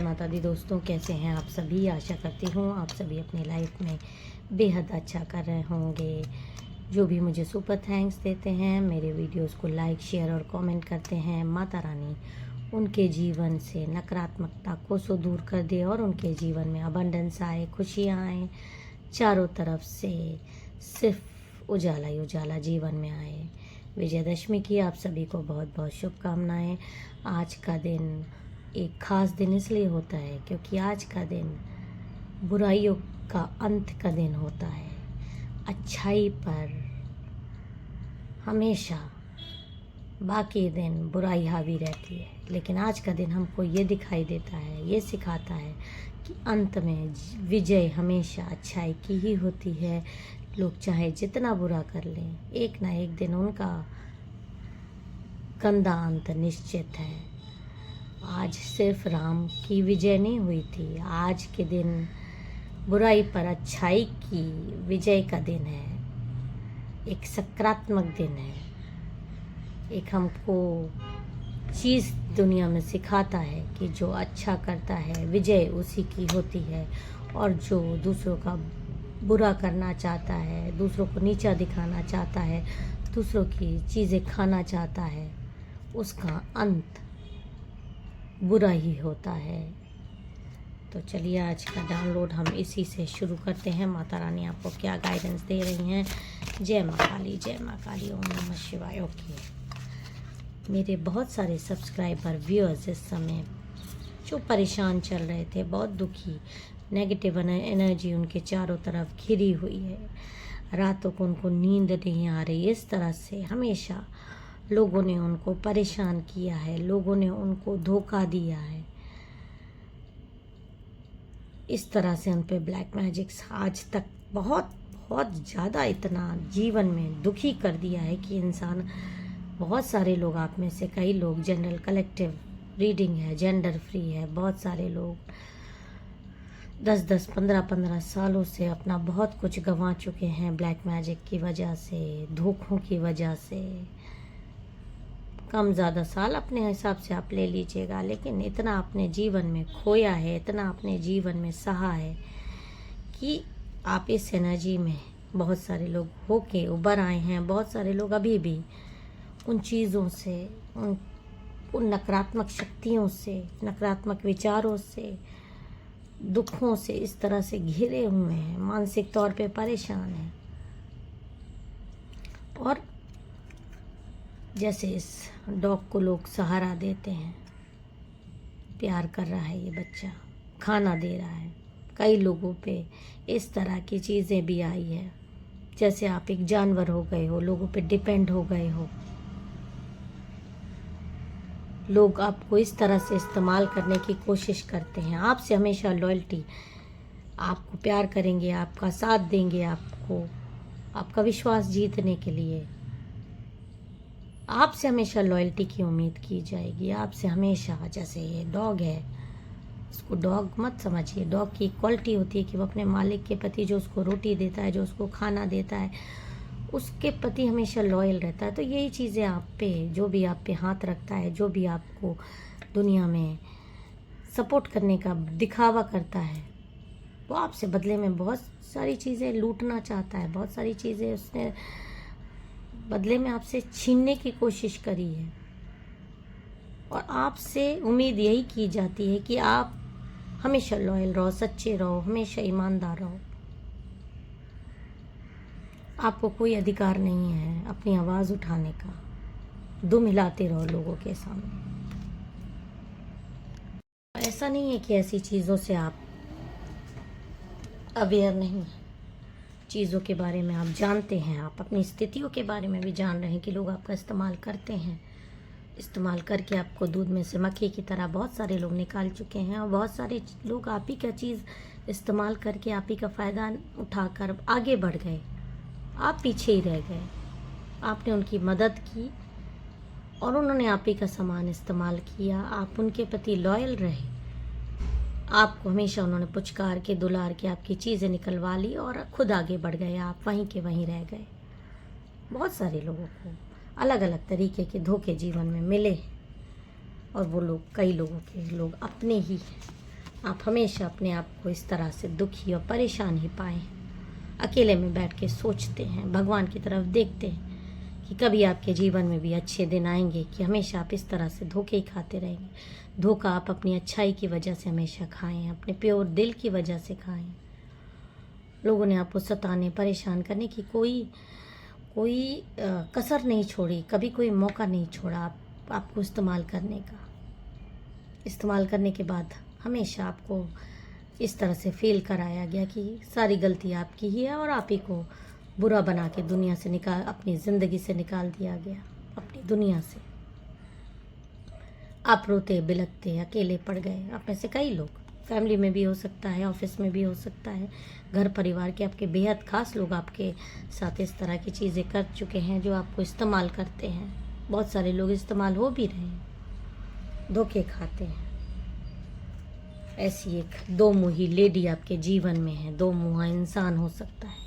माता दी दोस्तों, कैसे हैं आप सभी। आशा करती हूँ आप सभी अपनी लाइफ में बेहद अच्छा कर रहे होंगे। जो भी मुझे सुपर थैंक्स देते हैं, मेरे वीडियोस को लाइक शेयर और कमेंट करते हैं, माता रानी उनके जीवन से नकारात्मकता को सो दूर कर दे और उनके जीवन में अबंडेंस आए, खुशियाँ आए, चारों तरफ से सिर्फ उजाला ही उजाला जीवन में आए। विजयदशमी की आप सभी को बहुत बहुत शुभकामनाएं। आज का दिन एक ख़ास दिन इसलिए होता है क्योंकि आज का दिन बुराइयों का अंत का दिन होता है। अच्छाई पर हमेशा बाकी दिन बुराई हावी रहती है, लेकिन आज का दिन हमको ये दिखाई देता है, ये सिखाता है कि अंत में विजय हमेशा अच्छाई की ही होती है। लोग चाहे जितना बुरा कर लें, एक ना एक दिन उनका गंदा अंत निश्चित है। आज सिर्फ राम की विजय नहीं हुई थी, आज के दिन बुराई पर अच्छाई की विजय का दिन है। एक सकारात्मक दिन है। एक हमको चीज़ दुनिया में सिखाता है कि जो अच्छा करता है विजय उसी की होती है, और जो दूसरों का बुरा करना चाहता है, दूसरों को नीचा दिखाना चाहता है, दूसरों की चीज़ें खाना चाहता है, उसका अंत बुरा ही होता है। तो चलिए आज का डाउनलोड हम इसी से शुरू करते हैं। माता रानी आपको क्या गाइडेंस दे रही हैं। जय माँ काली, जय माँ काली, ओम नमः शिवाय। ओके, मेरे बहुत सारे सब्सक्राइबर व्यूअर्स इस समय जो परेशान चल रहे थे, बहुत दुखी, नेगेटिव एनर्जी उनके चारों तरफ घिरी हुई है, रातों को उनको नींद नहीं आ रही, इस तरह से हमेशा लोगों ने उनको परेशान किया है, लोगों ने उनको धोखा दिया है, इस तरह से उन पे ब्लैक मैजिक्स आज तक बहुत बहुत ज़्यादा इतना जीवन में दुखी कर दिया है कि इंसान, बहुत सारे लोग, आप में से कई लोग, जनरल कलेक्टिव रीडिंग है, जेंडर फ्री है, बहुत सारे लोग 10-10, 15-15 सालों से अपना बहुत कुछ गंवा चुके हैं ब्लैक मैजिक की वजह से, धोखों की वजह से। कम ज़्यादा साल अपने हिसाब से आप ले लीजिएगा, लेकिन इतना अपने जीवन में खोया है, इतना अपने जीवन में सहा है कि आप इस एनर्जी में बहुत सारे लोग होके उबर आए हैं। बहुत सारे लोग अभी भी उन चीज़ों से, उन नकारात्मक शक्तियों से, नकारात्मक विचारों से, दुखों से इस तरह से घिरे हुए हैं, मानसिक तौर पे परेशान हैं। और जैसे इस डॉग को लोग सहारा देते हैं, प्यार कर रहा है ये बच्चा, खाना दे रहा है, कई लोगों पे इस तरह की चीज़ें भी आई है जैसे आप एक जानवर हो गए हो, लोगों पे डिपेंड हो गए हो। लोग आपको इस तरह से इस्तेमाल करने की कोशिश करते हैं। आपसे हमेशा लॉयल्टी, आपको प्यार करेंगे, आपका साथ देंगे, आपका विश्वास जीतने के लिए आपसे हमेशा लॉयल्टी की उम्मीद की जाएगी। आपसे हमेशा, जैसे ये डॉग है, उसको डॉग मत समझिए। डॉग की क्वालिटी होती है कि वो अपने मालिक के प्रति, जो उसको रोटी देता है, जो उसको खाना देता है, उसके प्रति हमेशा लॉयल रहता है। तो यही चीज़ें आप पे, जो भी आप पे हाथ रखता है, जो भी आपको दुनिया में सपोर्ट करने का दिखावा करता है, वो आपसे बदले में बहुत सारी चीज़ें लूटना चाहता है, बहुत सारी चीज़ें उसने बदले में आपसे छीनने की कोशिश करी है। और आपसे उम्मीद यही की जाती है कि आप हमेशा लॉयल रहो, सच्चे रहो, हमेशा ईमानदार रहो। आपको कोई अधिकार नहीं है अपनी आवाज़ उठाने का। दुम हिलाते रहो लोगों के सामने। ऐसा नहीं है कि ऐसी चीज़ों से आप अवेयर नहीं हैं, चीज़ों के बारे में आप जानते हैं, आप अपनी स्थितियों के बारे में भी जान रहे हैं कि लोग आपका इस्तेमाल करते हैं। इस्तेमाल करके आपको दूध में से मक्खी की तरह बहुत सारे लोग निकाल चुके हैं, और बहुत सारे लोग आप ही का चीज़ इस्तेमाल करके आप ही का फ़ायदा उठाकर आगे बढ़ गए। आप पीछे ही रह गए। आपने उनकी मदद की और उन्होंने आप ही का सामान इस्तेमाल किया। आप उनके प्रति लॉयल रहे, आपको हमेशा उन्होंने पुचकार के, दुलार के आपकी चीज़ें निकलवा ली और खुद आगे बढ़ गए। आप वहीं के वहीं रह गए। बहुत सारे लोगों को अलग अलग तरीके के धोखे जीवन में मिले, और वो लोग, कई लोगों के लोग अपने ही हैं। आप हमेशा अपने आप को इस तरह से दुखी और परेशान ही पाए हैं। अकेले में बैठ के सोचते हैं, भगवान की तरफ देखते हैं कि कभी आपके जीवन में भी अच्छे दिन आएंगे कि हमेशा आप इस तरह से धोखे ही खाते रहेंगे। धोखा आप अपनी अच्छाई की वजह से हमेशा खाएं, अपने प्योर दिल की वजह से खाएं। लोगों ने आपको सताने परेशान करने की कोई कसर नहीं छोड़ी, कभी कोई मौका नहीं छोड़ा आपको इस्तेमाल करने का। इस्तेमाल करने के बाद हमेशा आपको इस तरह से फील कराया गया कि सारी गलती आपकी ही है और आप ही को बुरा बना के दुनिया से अपनी ज़िंदगी से निकाल दिया गया, अपनी दुनिया से। आप रोते बिलखते अकेले पड़ गए। आप में से कई लोग, फैमिली में भी हो सकता है, ऑफिस में भी हो सकता है, घर परिवार के आपके बेहद खास लोग आपके साथ इस तरह की चीज़ें कर चुके हैं जो आपको इस्तेमाल करते हैं। बहुत सारे लोग इस्तेमाल हो भी रहे हैं, धोखे खाते हैं। ऐसी एक दो मुही लेडी आपके जीवन में है, दो मुहा इंसान हो सकता है।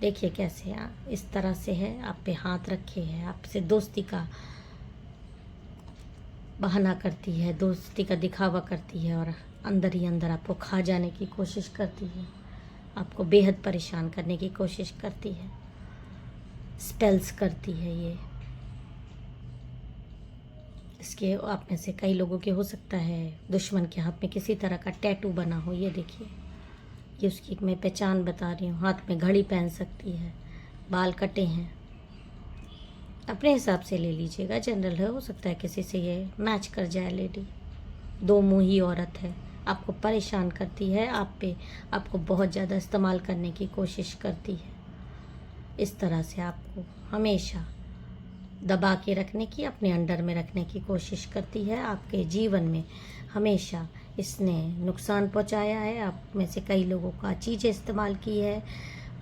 देखिए कैसे इस तरह से है, आप पे हाथ रखे है, आपसे दोस्ती का बहाना करती है, दोस्ती का दिखावा करती है और अंदर ही अंदर आपको खा जाने की कोशिश करती है, आपको बेहद परेशान करने की कोशिश करती है, स्पेल्स करती है ये। इसके आप में से कई लोगों के हो सकता है दुश्मन के हाथ में किसी तरह का टैटू बना हो। ये देखिए, ये उसकी मैं पहचान बता रही हूँ। हाथ में घड़ी पहन सकती है, बाल कटे हैं, अपने हिसाब से ले लीजिएगा, जनरल है, हो सकता है किसी से ये मैच कर जाए। लेडी दो मुंही औरत है, आपको परेशान करती है, आपको बहुत ज़्यादा इस्तेमाल करने की कोशिश करती है। इस तरह से आपको हमेशा दबा के रखने की, अपने अंडर में रखने की कोशिश करती है। आपके जीवन में हमेशा इसने नुकसान पहुंचाया है। आप में से कई लोगों का चीज़ें इस्तेमाल की है,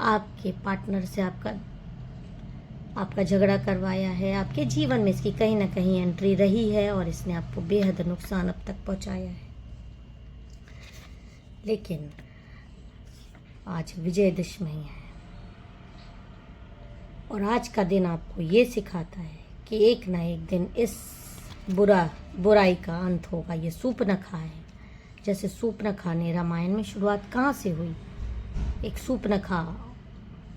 आपके पार्टनर से आपका झगड़ा करवाया है। आपके जीवन में इसकी कहीं ना कहीं एंट्री रही है और इसने आपको बेहद नुकसान अब तक पहुंचाया है। लेकिन आज विजयदशमी है और आज का दिन आपको ये सिखाता है कि एक ना एक दिन इस बुराई का अंत होगा। ये सूर्पनखा है, जैसे सूर्पनखा ने रामायण में शुरुआत कहाँ से हुई। एक सूर्पनखा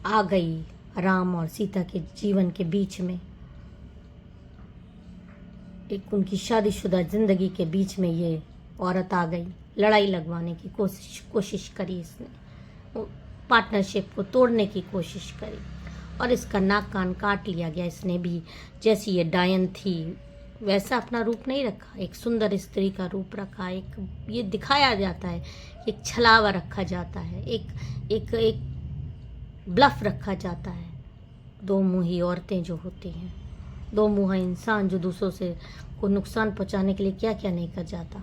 आ गई राम और सीता के जीवन के बीच में, एक उनकी शादीशुदा जिंदगी के बीच में ये औरत आ गई, लड़ाई लगवाने की कोशिश करी इसने, पार्टनरशिप को तोड़ने की कोशिश करी और इसका नाक कान काट लिया गया। इसने भी जैसी ये डायन थी वैसा अपना रूप नहीं रखा, एक सुंदर स्त्री का रूप रखा। एक ये दिखाया जाता है, एक छलावा रखा जाता है, एक ब्लफ रखा जाता है। दो मुही औरतें जो होती हैं, दो मुहा इंसान जो दूसरों से को नुकसान पहुंचाने के लिए क्या क्या नहीं कर जाता,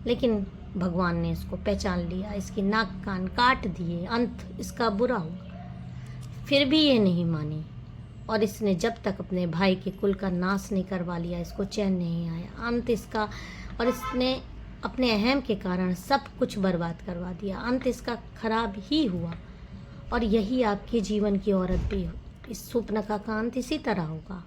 लेकिन भगवान ने इसको पहचान लिया, इसकी नाक कान काट दिए, अंत इसका बुरा हुआ। फिर भी ये नहीं मानी और इसने जब तक अपने भाई के कुल का नाश नहीं करवा लिया, इसको चैन नहीं आया। अंत इसका, और इसने अपने अहम के कारण सब कुछ बर्बाद करवा दिया। अंत इसका खराब ही हुआ और यही आपके जीवन की औरत भी, इस सूर्पनखा का अंत इसी तरह होगा,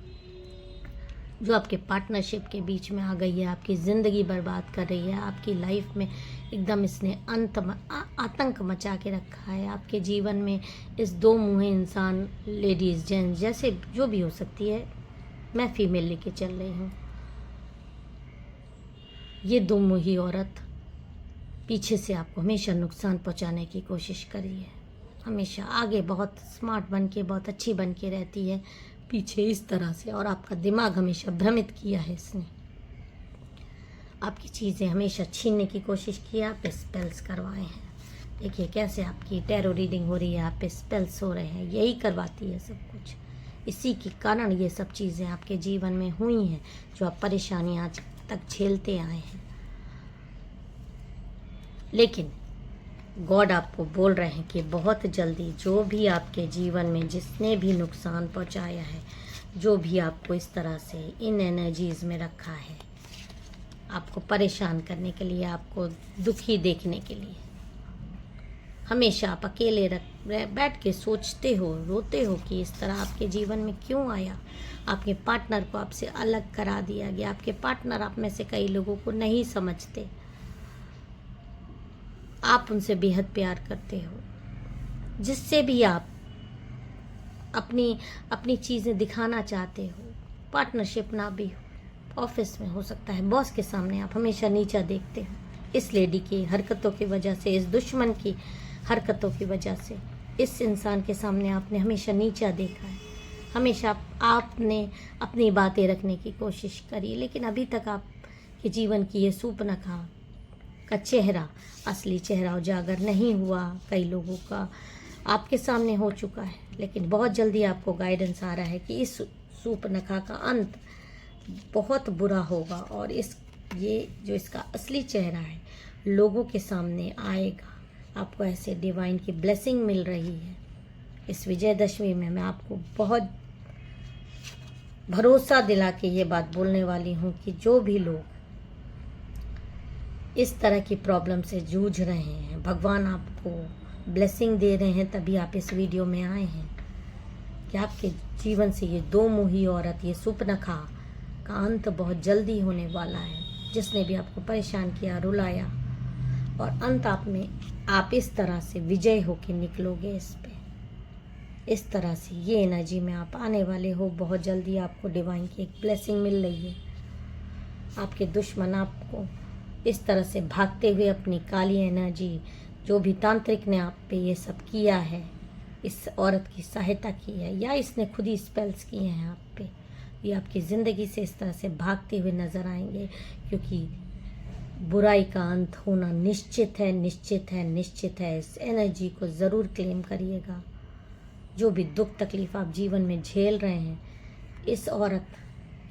जो आपके पार्टनरशिप के बीच में आ गई है, आपकी ज़िंदगी बर्बाद कर रही है, आपकी लाइफ में एकदम इसने आतंक मचा के रखा है। आपके जीवन में इस दो मुँहे इंसान, लेडीज़ जेंट्स जैसे जो भी हो सकती है, मैं फीमेल लेके चल रही हूँ। ये दो मुही औरत पीछे से आपको हमेशा नुकसान पहुँचाने की कोशिश करी है। हमेशा आगे बहुत स्मार्ट बन के, बहुत अच्छी बन के रहती है, पीछे इस तरह से, और आपका दिमाग हमेशा भ्रमित किया है इसने। आपकी चीज़ें हमेशा छीनने की कोशिश की, आप पे स्पेल्स करवाए हैं। देखिए कैसे आपकी टैरो रीडिंग हो रही है, आप पे स्पेल्स हो रहे हैं, यही करवाती है सब कुछ। इसी के कारण ये सब चीज़ें आपके जीवन में हुई हैं जो आप परेशानी आज तक झेलते आए हैं। लेकिन गॉड आपको बोल रहे हैं कि बहुत जल्दी जो भी आपके जीवन में जिसने भी नुकसान पहुंचाया है, जो भी आपको इस तरह से इन एनर्जीज़ में रखा है, आपको परेशान करने के लिए, आपको दुखी देखने के लिए, हमेशा आप अकेले बैठ के सोचते हो, रोते हो कि इस तरह आपके जीवन में क्यों आया। आपके पार्टनर को आपसे अलग करा दिया गया। आपके पार्टनर आप में से कई लोगों को नहीं समझते, आप उनसे बेहद प्यार करते हो, जिससे भी आप अपनी अपनी चीज़ें दिखाना चाहते हो, पार्टनरशिप ना भी हो, ऑफिस में हो सकता है, बॉस के सामने आप हमेशा नीचा देखते हो। इस लेडी की हरकतों की वजह से, इस दुश्मन की हरकतों की वजह से, इस इंसान के सामने आपने हमेशा नीचा देखा है। हमेशा आपने अपनी बातें रखने की कोशिश करी, लेकिन अभी तक आपके जीवन की ये सूर्पनखा का चेहरा, असली चेहरा उजागर नहीं हुआ। कई लोगों का आपके सामने हो चुका है, लेकिन बहुत जल्दी आपको गाइडेंस आ रहा है कि इस सूर्पनखा का अंत बहुत बुरा होगा और ये जो इसका असली चेहरा है लोगों के सामने आएगा। आपको ऐसे डिवाइन की ब्लेसिंग मिल रही है। इस विजयदशमी में मैं आपको बहुत भरोसा दिला के ये बात बोलने वाली हूँ कि जो भी लोग इस तरह की प्रॉब्लम से जूझ रहे हैं, भगवान आपको ब्लेसिंग दे रहे हैं, तभी आप इस वीडियो में आए हैं कि आपके जीवन से ये दो मुही औरत, ये सूर्पनखा का अंत बहुत जल्दी होने वाला है। जिसने भी आपको परेशान किया, रुलाया, और अंत आप इस तरह से विजय होके निकलोगे। इस तरह से ये एनर्जी में आप आने वाले हो। बहुत जल्दी आपको डिवाइन की एक ब्लेसिंग मिल रही है। आपके दुश्मन आपको इस तरह से भागते हुए अपनी काली एनर्जी, जो भी तांत्रिक ने आप पे ये सब किया है, इस औरत की सहायता की है या इसने खुद ही स्पेल्स किए हैं आप पे, ये आपकी ज़िंदगी से इस तरह से भागते हुए नज़र आएंगे। क्योंकि बुराई का अंत होना निश्चित है, निश्चित है, निश्चित है। इस एनर्जी को ज़रूर क्लेम करिएगा। जो भी दुख तकलीफ आप जीवन में झेल रहे हैं, इस औरत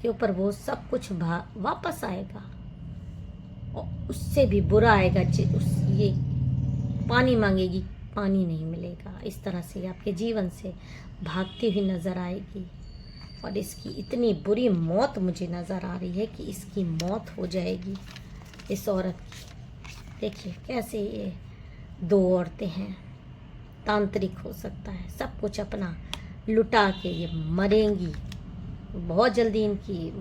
के ऊपर वो सब कुछ वापस आएगा और उससे भी बुरा आएगा। ये पानी मांगेगी, पानी नहीं मिलेगा। इस तरह से आपके जीवन से भागती हुई नज़र आएगी और इसकी इतनी बुरी मौत मुझे नज़र आ रही है कि इसकी मौत हो जाएगी इस औरत की। देखिए कैसे ये दो औरतें हैं, तांत्रिक हो सकता है, सब कुछ अपना लुटा के ये मरेंगी। बहुत जल्दी इनकी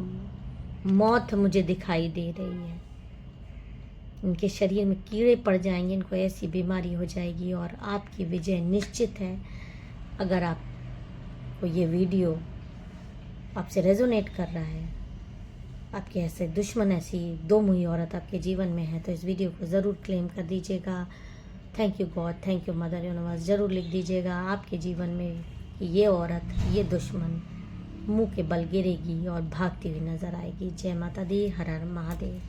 मौत मुझे दिखाई दे रही है। इनके शरीर में कीड़े पड़ जाएंगे, इनको ऐसी बीमारी हो जाएगी और आपकी विजय निश्चित है। अगर आपको ये वीडियो आपसे रेजोनेट कर रहा है, आपके ऐसे दुश्मन, ऐसी दो मुही औरत आपके जीवन में है, तो इस वीडियो को ज़रूर क्लेम कर दीजिएगा। Thank you God, thank you mother universe. ज़रूर लिख दीजिएगा आपके जीवन में कि ये औरत, ये दुश्मन मुंह के बल गिरेगी और भागती हुई नज़र आएगी। जय माता दी, हर हर महादेव।